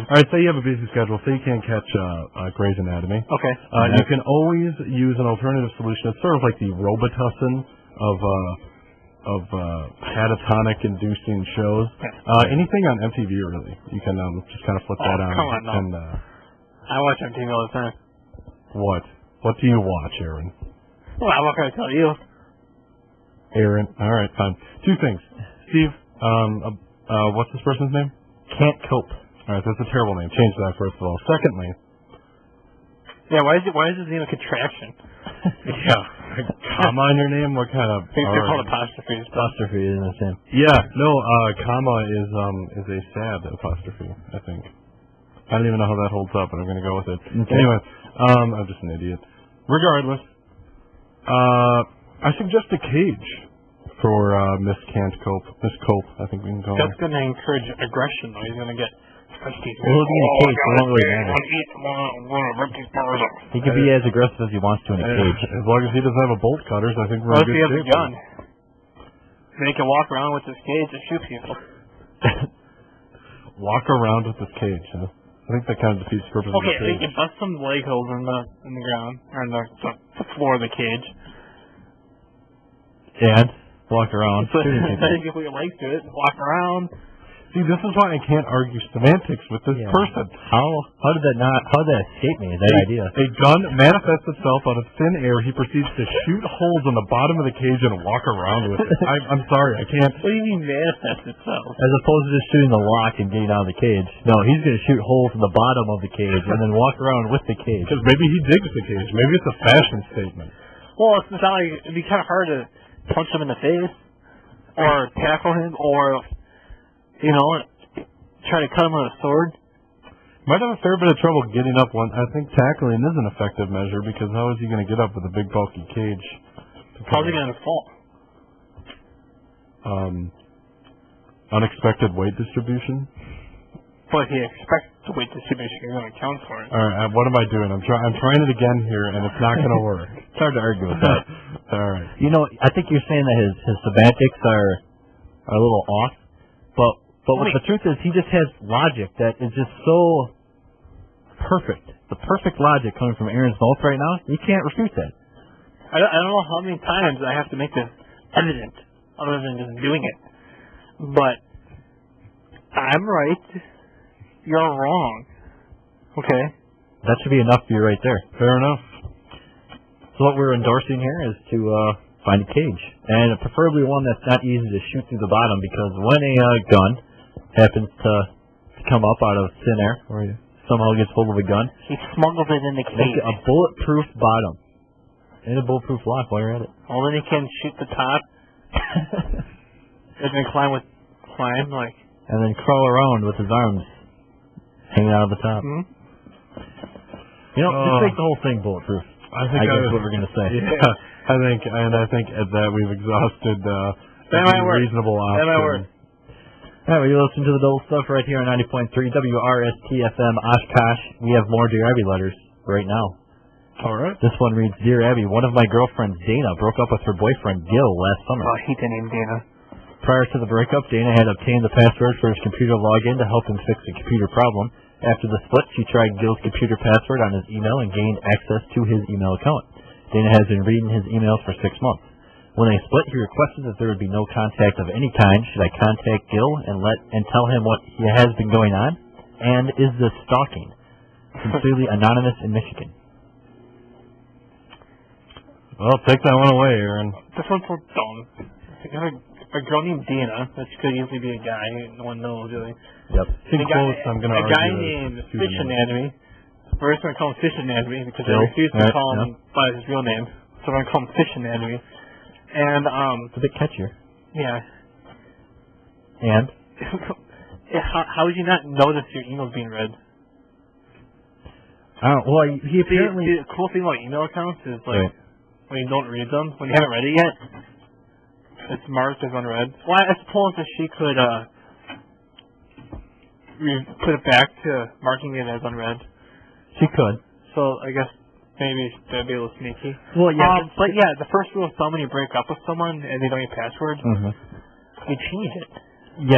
All right, say you have a busy schedule. Say you can't catch Grey's Anatomy. Okay. You can always use an alternative solution. It's sort of like the Robitussin of catatonic-inducing shows. Anything on MTV, really. You can just kind of flip that on. Come on, no. And, I watch MTV all the time. What? What do you watch, Aaryn? Well, I'm not going to tell you. Aaryn. All right, fine. Two things. Steve, what's this person's name? Can't cope. All right, that's a terrible name. Change that, first of all. Secondly. Yeah, why is his name a contraction? Yeah. Comma in your name? What kind of... They're called apostrophes. Apostrophe isn't the same. Yeah, no, comma is a sad apostrophe, I think. I don't even know how that holds up, but I'm going to go with it. Okay. Anyway, I'm just an idiot. Regardless, I suggest a cage for Miss Can't Cope. Miss Cope, I think we can call her. That's going to encourage aggression, though. He's going to get... Well, he'll be in a cage. It won't really matter. He can be as aggressive as he wants to in a cage. As long as he doesn't have a bolt cutters, I think we're in good shape. What if he has a gun? Then he can walk around with this cage and shoot people. Walk around with this cage, huh? I think that kind of defeats the purpose of the cage. Okay, he can bust some leg holes in the ground, or in the floor of the cage. And walk around. So then you can put your legs to it and walk around. See, this is why I can't argue semantics with this person. How did that escape me, that idea? A gun manifests itself out of thin air. He proceeds to shoot holes in the bottom of the cage and walk around with it. I'm sorry, I can't. What do you mean manifest itself? As opposed to just shooting the lock and getting out of the cage. No, he's going to shoot holes in the bottom of the cage and then walk around with the cage. Because maybe he digs the cage. Maybe it's a fashion statement. Well, it's not like it'd be kind of hard to punch him in the face or tackle him or... try to cut him with a sword. Might have a fair bit of trouble getting up one. I think tackling is an effective measure because how is he going to get up with a big bulky cage? How's he going to fall? Unexpected weight distribution. But if he expects the weight distribution, you're going to account for it. All right, what am I doing? I'm trying it again here, and it's not going to work. It's hard to argue with that. All right. I think you're saying that his semantics are a little off, but what the truth is, he just has logic that is just so perfect. The perfect logic coming from Aaryn's mouth right now, you can't refute that. I don't know how many times I have to make this evident, other than just doing it. But I'm right. You're wrong. Okay? That should be enough for you right there. Fair enough. So what we're endorsing here is to find a cage, and preferably one that's not easy to shoot through the bottom, because when a gun happens to come up out of thin air, or somehow gets hold of a gun, he smuggles it in the cage. Make a bulletproof bottom and a bulletproof lock while you're at it. Well, then he can shoot the top, and then climb, and then crawl around with his arms hanging out of the top. Mm-hmm. Just make the whole thing bulletproof. I think that's what we're gonna say. Yeah, I think at that we've exhausted reasonable options. That might work. All right, well, you're listening to the Double Stuff right here on 90.3 WRST FM Oshkosh. We have more Dear Abby letters right now. All right. This one reads, Dear Abby, one of my girlfriends, Dana, broke up with her boyfriend, Gil, last summer. Oh, I hate the name Dana. Prior to the breakup, Dana had obtained the password for his computer login to help him fix a computer problem. After the split, she tried Gil's computer password on his email and gained access to his email account. Dana has been reading his emails for 6 months. When they split, he requested that there would be no contact of any kind. Should I contact Gil and tell him what has been going on? And is this stalking? Sincerely, Anonymous in Michigan. Well, take that one away, Aaryn. This one's so dumb. A girl named Dana, which could easily be a guy. No one knows, really. Yep. A guy named Fish Anatomy. We're just going to call him Fish Anatomy because I refuse to call him by his real name. So we're going to call him Fish Anatomy. And, it's a bit catchier. Yeah. And? How would you not notice your emails being read? Well, he apparently... The cool thing about email accounts is, when you don't read them, when you haven't read it yet, it's marked as unread. Well, I suppose that she could, put it back to marking it as unread. She could. So, I guess... Maybe that'd be a little sneaky. Well, yeah. But the first rule of thumb when you break up with someone and they don't get password, you change it. Yeah,